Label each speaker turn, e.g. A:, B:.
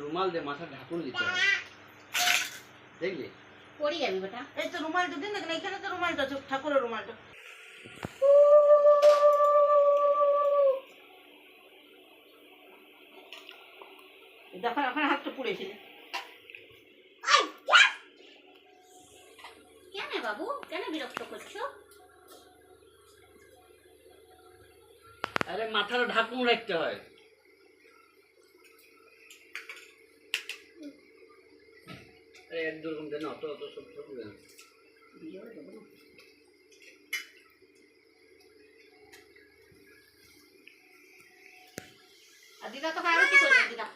A: রুমাল দিয়ে মাথা ঢাকুন দিতে হবে, দেখলি
B: পড়ে যাবি বেটা।
C: এই তো রুমালটা দিন না, এখানে তো রুমালটা আছে, ঠাকুরের রুমালটা। দেখো এখন হাতটা পুড়েছিল।
B: কেন বাবু, কেন বিরক্ত করছো?
A: আরে মাথার ঢাকুন রাখতে হয়। আরে এক দু ঘন্টা না, অত অত সব সব দেন।
B: আর দিদা তো আরো কি করবে দিদা?